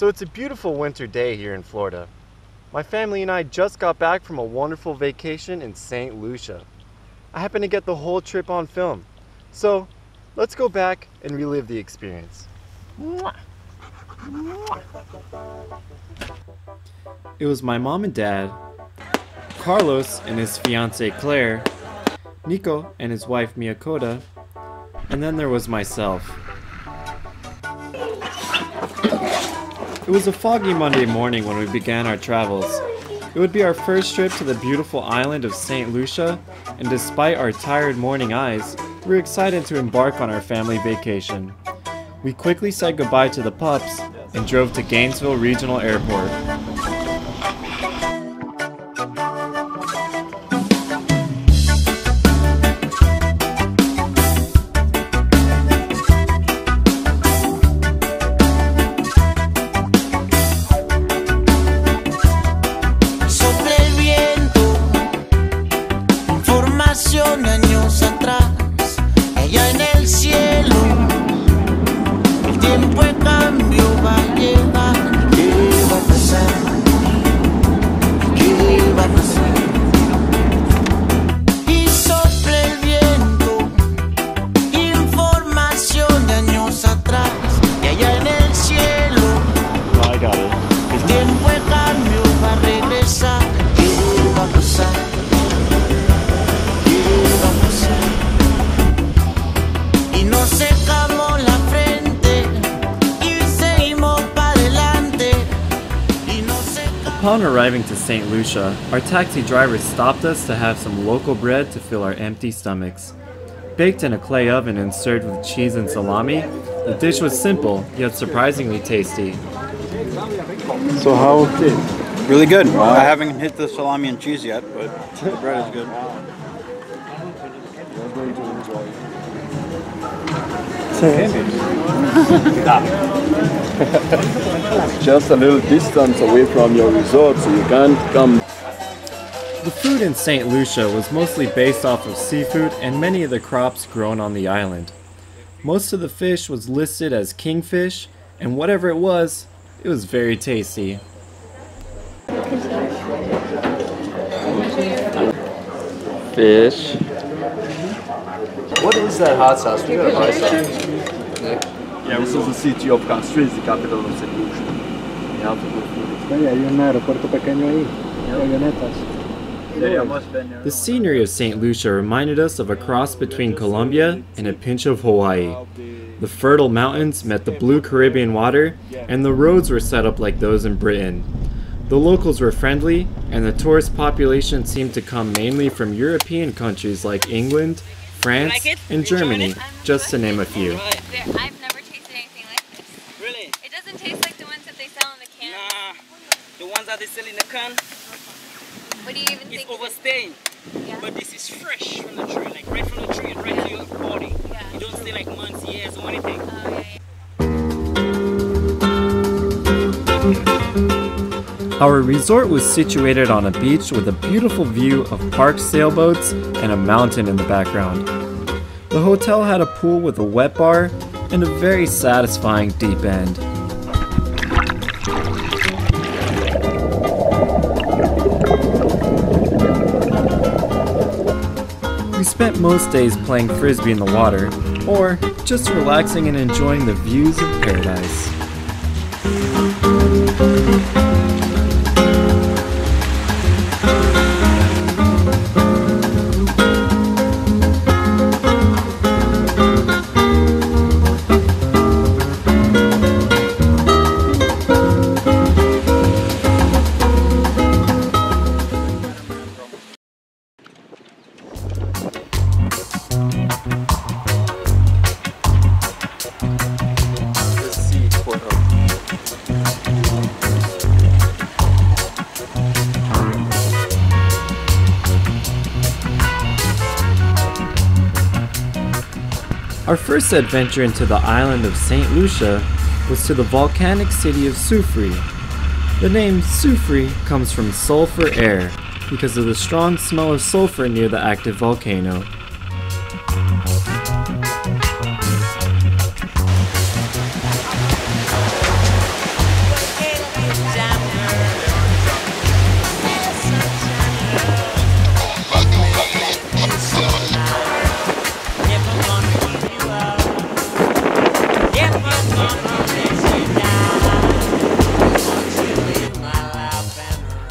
So it's a beautiful winter day here in Florida. My family and I just got back from a wonderful vacation in St. Lucia. I happened to get the whole trip on film. So let's go back and relive the experience. It was my mom and dad, Carlos and his fiancée Claire, Nico and his wife Miyakota, and then there was myself. It was a foggy Monday morning when we began our travels. It would be our first trip to the beautiful island of St. Lucia, and despite our tired morning eyes, we were excited to embark on our family vacation. We quickly said goodbye to the pups and drove to Gainesville Regional Airport. Años atrás, allá en el cielo, el tiempo de cambio va a llegar. ¿Qué va a pasar? ¿Qué va a pasar? Y sopla el viento, información de años atrás, y allá en el cielo, el tiempo de cambio va a regresar. ¿Qué va a pasar? Upon arriving to St. Lucia, our taxi driver stopped us to have some local bread to fill our empty stomachs. Baked in a clay oven and served with cheese and salami, the dish was simple, yet surprisingly tasty. So how is it? Really good. I haven't hit the salami and cheese yet, but the bread is good. Just a little distance away from your resort, so you can't come. The food in St. Lucia was mostly based off of seafood and many of the crops grown on the island. Most of the fish was listed as kingfish, and whatever it was very tasty. Fish. What is that hot sauce? We gotta buy some. Nick? Yeah, this is the city of Castro, the capital of St. Lucia. You have to go through it. Hay un aeropuerto pequeño ahí, avionetas. The scenery of St. Lucia reminded us of a cross between Colombia and a pinch of Hawaii. The fertile mountains met the blue Caribbean water, and the roads were set up like those in Britain. The locals were friendly, and the tourist population seemed to come mainly from European countries like England, France, and Germany, just to name a few. I've never tasted anything like this. Really? It doesn't taste like the ones that they sell in the can. Nah, the ones that they sell in the can, What do you even think? it's overstaying. Yeah. But this is fresh from the tree, like right from the tree and right to your body. Yeah. You don't stay like months, years, or anything. Our resort was situated on a beach with a beautiful view of parked sailboats and a mountain in the background. The hotel had a pool with a wet bar and a very satisfying deep end. We spent most days playing frisbee in the water, or just relaxing and enjoying the views of paradise. Our first adventure into the island of St. Lucia was to the volcanic city of Soufrière. The name Soufrière comes from sulfur air because of the strong smell of sulfur near the active volcano.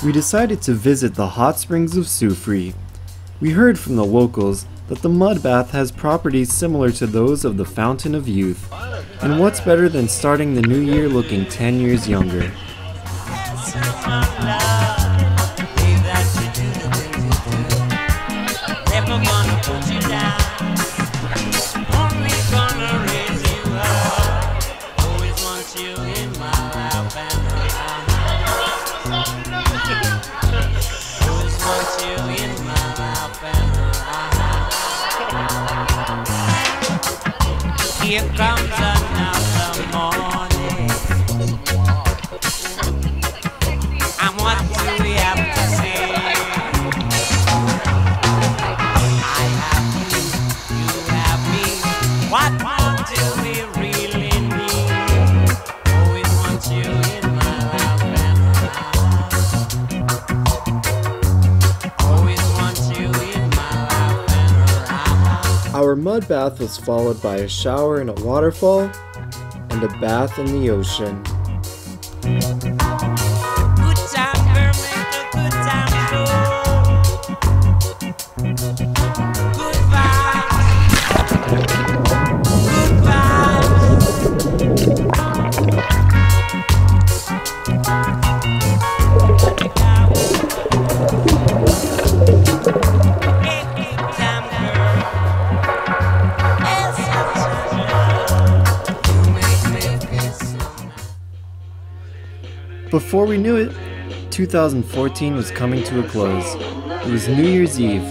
We decided to visit the hot springs of Soufri. We heard from the locals that the mud bath has properties similar to those of the Fountain of Youth. And what's better than starting the new year looking 10 years younger? Here comes another morning, and what do we have to say? I have you, you have me. What more do we really need? Always want you in my life and always want you in my life and Our mud bath was followed by a shower in a waterfall and a bath in the ocean. good time, girl, make a good time flow. Good vibes, good vibes. Hey, good time, girl. It's such a love. You make me feel so nice. Before we knew it, 2014 was coming to a close. It was New Year's Eve,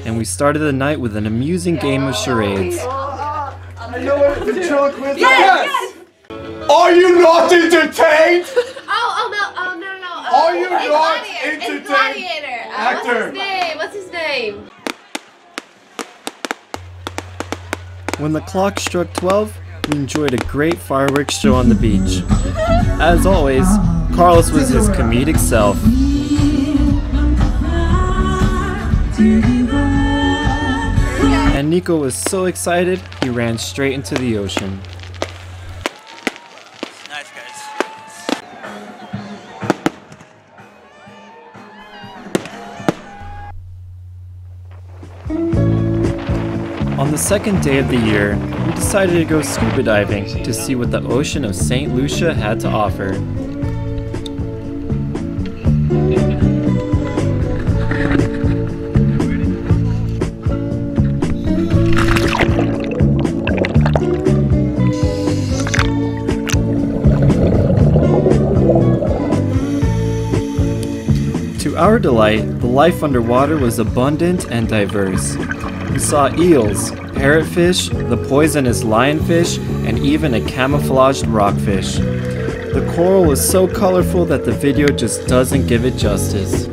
and we started the night with an amusing game of charades. I know what the ventriloquist is. Yes! Are you not entertained? No. Are you It's not Gladiator. entertained? It's Gladiator. Actor. What's his name? When the clock struck 12, we enjoyed a great fireworks show on the beach. As always, Carlos was his comedic self. And Nico was so excited, he ran straight into the ocean. Nice, guys. On the second day of the year, we decided to go scuba diving to see what the ocean of St. Lucia had to offer. To our delight, the life underwater was abundant and diverse. We saw eels, parrotfish, the poisonous lionfish, and even a camouflaged rockfish. The coral was so colorful that the video just doesn't give it justice.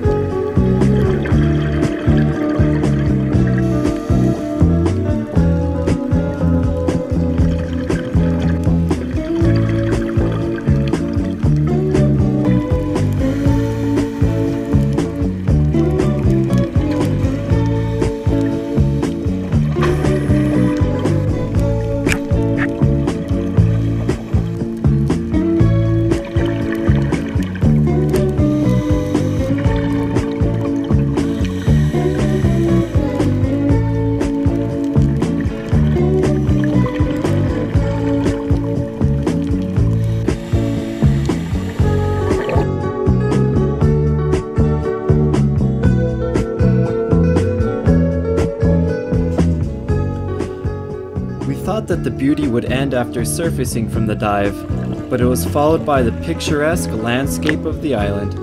That the beauty would end after surfacing from the dive, but it was followed by the picturesque landscape of the island.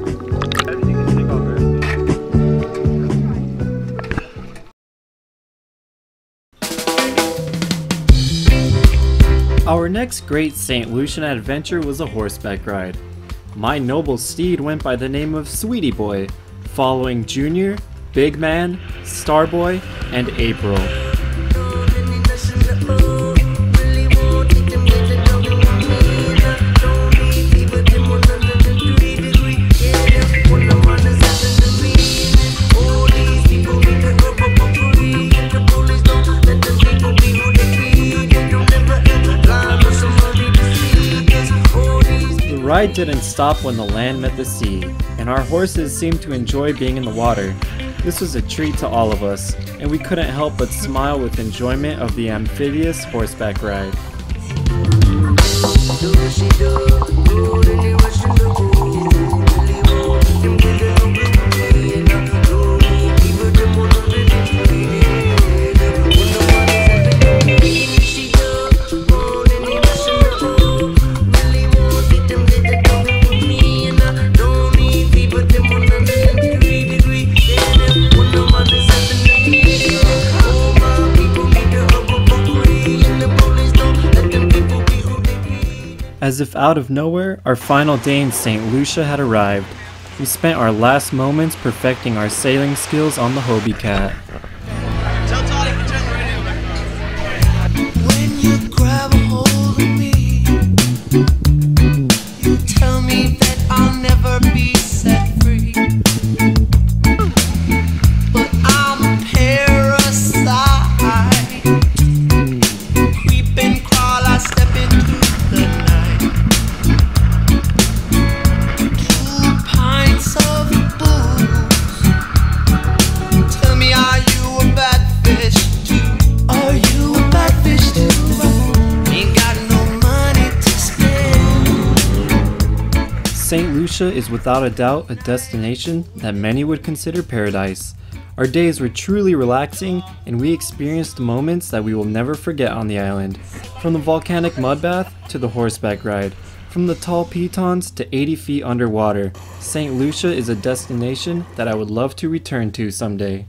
Our next great St. Lucian adventure was a horseback ride. My noble steed went by the name of Sweetie Boy, following Junior, Big Man, Starboy, and April. ride didn't stop when the land met the sea, and our horses seemed to enjoy being in the water. This was a treat to all of us, and we couldn't help but smile with enjoyment of the amphibious horseback ride. As if out of nowhere, our final day in St. Lucia had arrived. We spent our last moments perfecting our sailing skills on the Hobie Cat. When you grab a hold of me, you tell me that I'll never be set free. But I'm a parasite. Creep and crawl, I step into the night. 2 pints of booze. Tell me, are you a bad fish too? Are you a bad fish too? Ain't got no money to spend. St. Lucia is without a doubt a destination that many would consider paradise. Our days were truly relaxing, and we experienced moments that we will never forget on the island. From the volcanic mud bath to the horseback ride, from the tall pitons to 80 feet underwater, St. Lucia is a destination that I would love to return to someday.